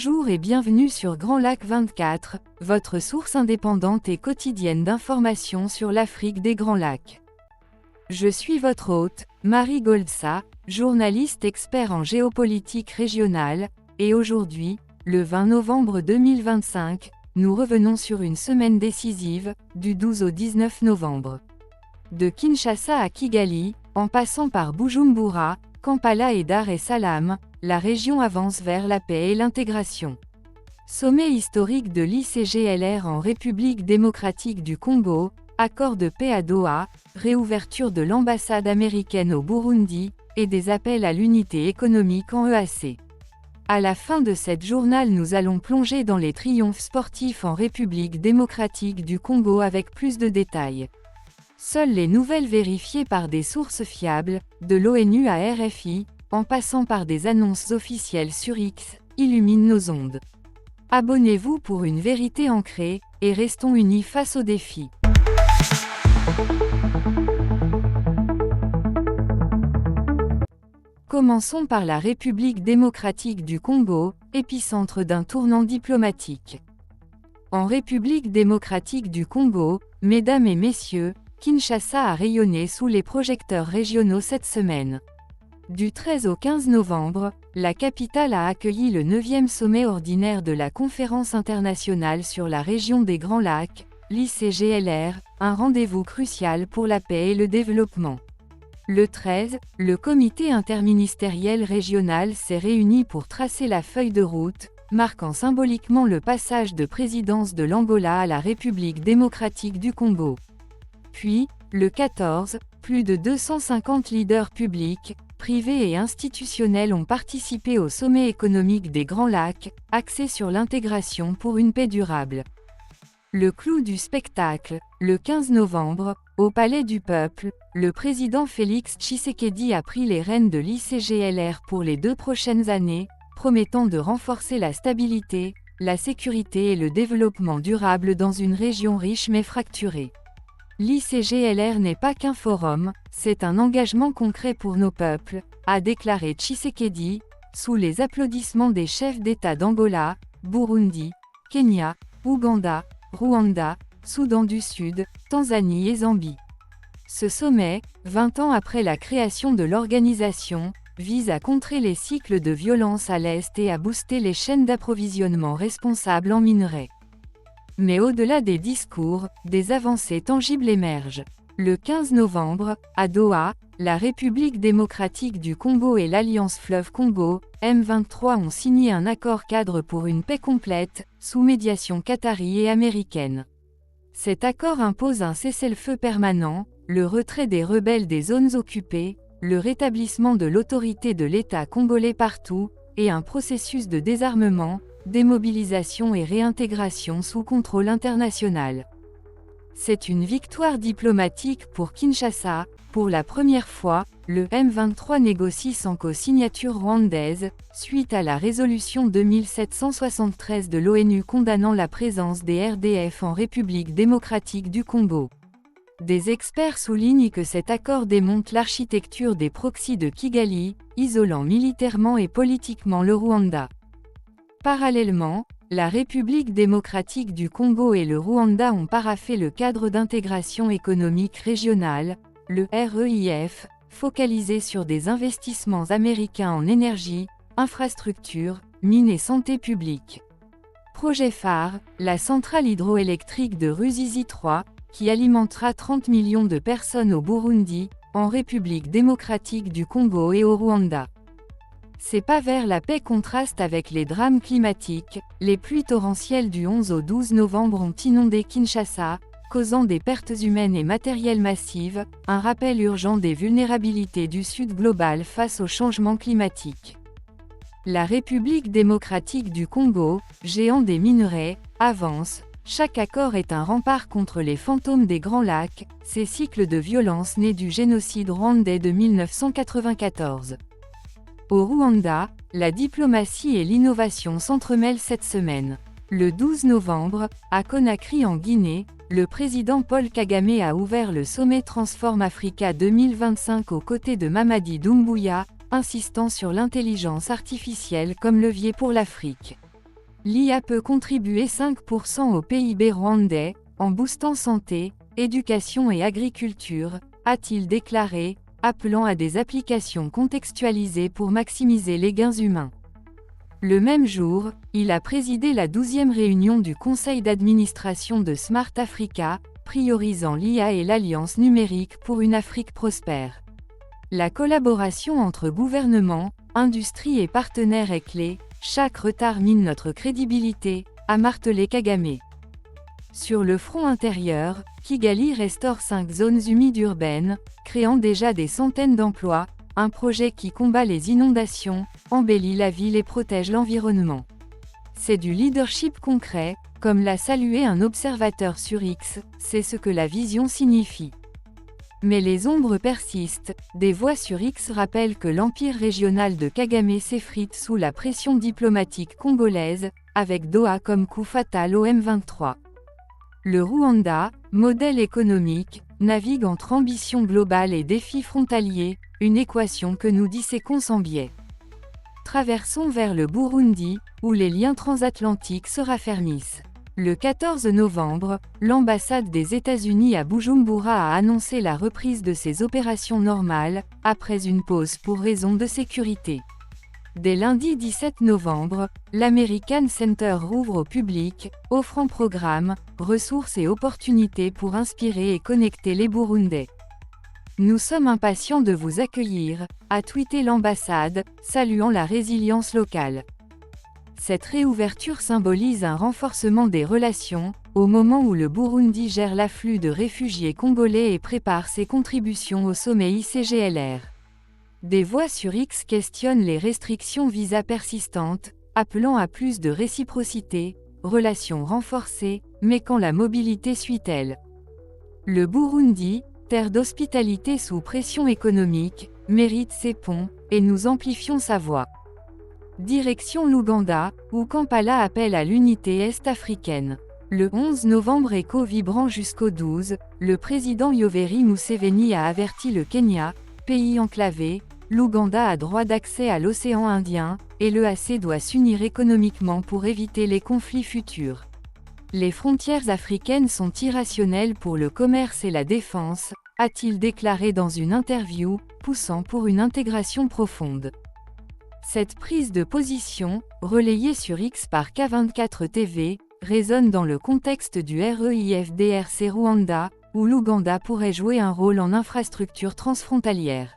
Bonjour et bienvenue sur Grand Lac 24, votre source indépendante et quotidienne d'informations sur l'Afrique des Grands Lacs. Je suis votre hôte, Marie Goldsa, journaliste expert en géopolitique régionale, et aujourd'hui, le 20 novembre 2025, nous revenons sur une semaine décisive, du 12 au 19 novembre. De Kinshasa à Kigali, en passant par Bujumbura, Kampala et Dar es Salaam, la région avance vers la paix et l'intégration. Sommet historique de l'ICGLR en République démocratique du Congo, accord de paix à Doha, réouverture de l'ambassade américaine au Burundi, et des appels à l'unité économique en EAC. À la fin de cette journal, nous allons plonger dans les triomphes sportifs en République démocratique du Congo avec plus de détails. Seules les nouvelles vérifiées par des sources fiables, de l'ONU à RFI, en passant par des annonces officielles sur X, illuminent nos ondes. Abonnez-vous pour une vérité ancrée, et restons unis face aux défis. Commençons par la République démocratique du Congo, épicentre d'un tournant diplomatique. En République démocratique du Congo, mesdames et messieurs, Kinshasa a rayonné sous les projecteurs régionaux cette semaine. Du 13 au 15 novembre, la capitale a accueilli le 9e sommet ordinaire de la Conférence internationale sur la région des Grands Lacs, l'ICGLR, un rendez-vous crucial pour la paix et le développement. Le 13, le comité interministériel régional s'est réuni pour tracer la feuille de route, marquant symboliquement le passage de présidence de l'Angola à la République démocratique du Congo. Puis, le 14, plus de 250 leaders publics, privés et institutionnels ont participé au sommet économique des Grands Lacs, axé sur l'intégration pour une paix durable. Le clou du spectacle, le 15 novembre, au Palais du Peuple, le président Félix Tshisekedi a pris les rênes de l'ICGLR pour les 2 prochaines années, promettant de renforcer la stabilité, la sécurité et le développement durable dans une région riche mais fracturée. L'ICGLR n'est pas qu'un forum, c'est un engagement concret pour nos peuples, a déclaré Tshisekedi, sous les applaudissements des chefs d'État d'Angola, Burundi, Kenya, Ouganda, Rwanda, Soudan du Sud, Tanzanie et Zambie. Ce sommet, 20 ans après la création de l'organisation, vise à contrer les cycles de violence à l'Est et à booster les chaînes d'approvisionnement responsables en minerais. Mais au-delà des discours, des avancées tangibles émergent. Le 15 novembre, à Doha, la République démocratique du Congo et l'Alliance Fleuve Congo, M23 ont signé un accord cadre pour une paix complète, sous médiation qatari et américaine. Cet accord impose un cessez-le-feu permanent, le retrait des rebelles des zones occupées, le rétablissement de l'autorité de l'État congolais partout, et un processus de désarmement, démobilisation et réintégration sous contrôle international. C'est une victoire diplomatique pour Kinshasa. Pour la première fois, le M23 négocie sans co-signature rwandaise, suite à la résolution 2773 de l'ONU condamnant la présence des RDF en République démocratique du Congo. Des experts soulignent que cet accord démonte l'architecture des proxys de Kigali, isolant militairement et politiquement le Rwanda. Parallèlement, la République démocratique du Congo et le Rwanda ont paraphé le cadre d'intégration économique régionale, le REIF, focalisé sur des investissements américains en énergie, infrastructures, mines et santé publique. Projet phare, la centrale hydroélectrique de Ruzizi 3, qui alimentera 30 millions de personnes au Burundi, en République démocratique du Congo et au Rwanda. Ces pas vers la paix contrastent avec les drames climatiques. Les pluies torrentielles du 11 au 12 novembre ont inondé Kinshasa, causant des pertes humaines et matérielles massives, un rappel urgent des vulnérabilités du Sud global face au changement climatique. La République démocratique du Congo, géant des minerais, avance. Chaque accord est un rempart contre les fantômes des Grands Lacs, ces cycles de violence nés du génocide rwandais de 1994. Au Rwanda, la diplomatie et l'innovation s'entremêlent cette semaine. Le 12 novembre, à Conakry en Guinée, le président Paul Kagame a ouvert le sommet Transform Africa 2025 aux côtés de Mamadi Doumbouya, insistant sur l'intelligence artificielle comme levier pour l'Afrique. L'IA peut contribuer 5% au PIB rwandais, en boostant santé, éducation et agriculture, a-t-il déclaré, appelant à des applications contextualisées pour maximiser les gains humains. Le même jour, il a présidé la 12e réunion du conseil d'administration de Smart Africa, priorisant l'IA et l'Alliance numérique pour une Afrique prospère. La collaboration entre gouvernements, industrie et partenaires est clé, chaque retard mine notre crédibilité, a martelé Kagame. Sur le front intérieur, Kigali restaure 5 zones humides urbaines, créant déjà des centaines d'emplois, un projet qui combat les inondations, embellit la ville et protège l'environnement. C'est du leadership concret, comme l'a salué un observateur sur X, c'est ce que la vision signifie. Mais les ombres persistent, des voix sur X rappellent que l'empire régional de Kagame s'effrite sous la pression diplomatique congolaise, avec Doha comme coup fatal au M23. Le Rwanda, modèle économique, navigue entre ambition globale et défis frontaliers, une équation que nous disséquons sans biais. Traversons vers le Burundi, où les liens transatlantiques se raffermissent. Le 14 novembre, l'ambassade des États-Unis à Bujumbura a annoncé la reprise de ses opérations normales, après une pause pour raisons de sécurité. Dès lundi 17 novembre, l'American Center rouvre au public, offrant programmes, ressources et opportunités pour inspirer et connecter les Burundais. Nous sommes impatients de vous accueillir, a tweeté l'ambassade, saluant la résilience locale. Cette réouverture symbolise un renforcement des relations, au moment où le Burundi gère l'afflux de réfugiés congolais et prépare ses contributions au sommet ICGLR. Des voix sur X questionnent les restrictions visa persistantes, appelant à plus de réciprocité, relations renforcées, mais quand la mobilité suit-elle? Le Burundi, terre d'hospitalité sous pression économique, mérite ses ponts, et nous amplifions sa voix. Direction l'Ouganda, où Kampala appelle à l'unité est-africaine. Le 11 novembre écho vibrant jusqu'au 12, le président Yoweri Museveni a averti le Kenya, pays enclavé, l'Ouganda a droit d'accès à l'océan Indien, et l'EAC doit s'unir économiquement pour éviter les conflits futurs. Les frontières africaines sont irrationnelles pour le commerce et la défense, a-t-il déclaré dans une interview, poussant pour une intégration profonde. Cette prise de position, relayée sur X par K24 TV, résonne dans le contexte du REIFDRC Rwanda, où l'Ouganda pourrait jouer un rôle en infrastructure transfrontalière.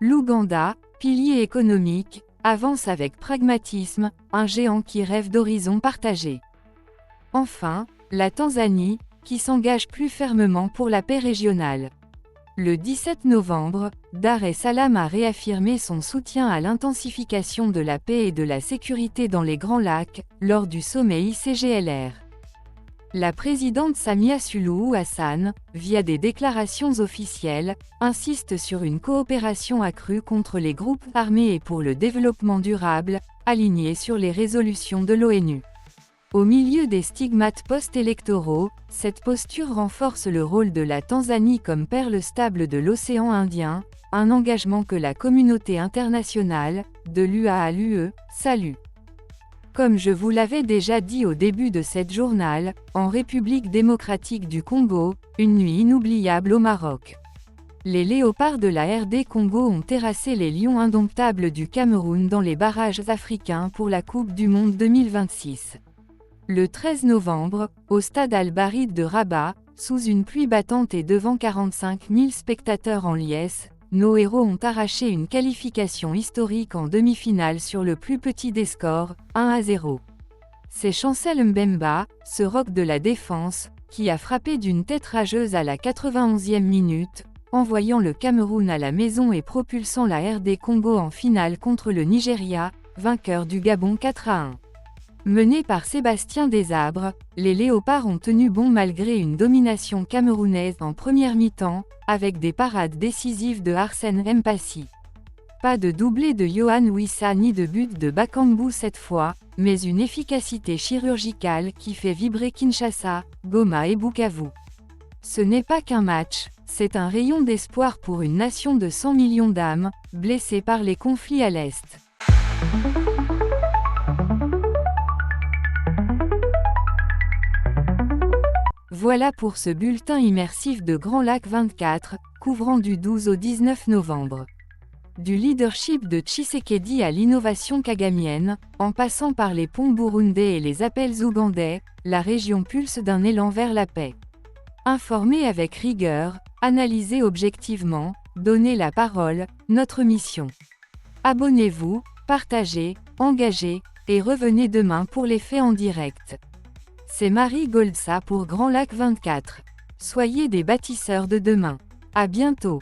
L'Ouganda, pilier économique, avance avec pragmatisme, un géant qui rêve d'horizons partagés. Enfin, la Tanzanie, qui s'engage plus fermement pour la paix régionale. Le 17 novembre, Dar es Salaam a réaffirmé son soutien à l'intensification de la paix et de la sécurité dans les Grands Lacs, lors du sommet ICGLR. La présidente Samia Suluhu Hassan, via des déclarations officielles, insiste sur une coopération accrue contre les groupes armés et pour le développement durable, alignée sur les résolutions de l'ONU. Au milieu des stigmates post-électoraux, cette posture renforce le rôle de la Tanzanie comme perle stable de l'océan Indien, un engagement que la communauté internationale, de l'UA à l'UE, salue. Comme je vous l'avais déjà dit au début de cette journal, en République démocratique du Congo, une nuit inoubliable au Maroc. Les léopards de la RD Congo ont terrassé les lions indomptables du Cameroun dans les barrages africains pour la Coupe du Monde 2026. Le 13 novembre, au stade Al-Barid de Rabat, sous une pluie battante et devant 45 000 spectateurs en liesse, nos héros ont arraché une qualification historique en demi-finale sur le plus petit des scores, 1-0. C'est Chancel Mbemba, ce roc de la défense, qui a frappé d'une tête rageuse à la 91e minute, envoyant le Cameroun à la maison et propulsant la RD Congo en finale contre le Nigeria, vainqueur du Gabon 4-1. Menés par Sébastien Desabre, les Léopards ont tenu bon malgré une domination camerounaise en première mi-temps, avec des parades décisives de Arsène Mpassi. Pas de doublé de Yohan Wissa ni de but de Bakambu cette fois, mais une efficacité chirurgicale qui fait vibrer Kinshasa, Goma et Bukavu. Ce n'est pas qu'un match, c'est un rayon d'espoir pour une nation de 100 millions d'âmes, blessée par les conflits à l'Est. Voilà pour ce bulletin immersif de Grand Lac 24, couvrant du 12 au 19 novembre. Du leadership de Tshisekedi à l'innovation kagamienne, en passant par les ponts burundais et les appels ougandais, la région pulse d'un élan vers la paix. Informer avec rigueur, analyser objectivement, donner la parole, notre mission. Abonnez-vous, partagez, engagez, et revenez demain pour les faits en direct. C'est Marie Goldsa pour Grand Lac 24. Soyez des bâtisseurs de demain. À bientôt.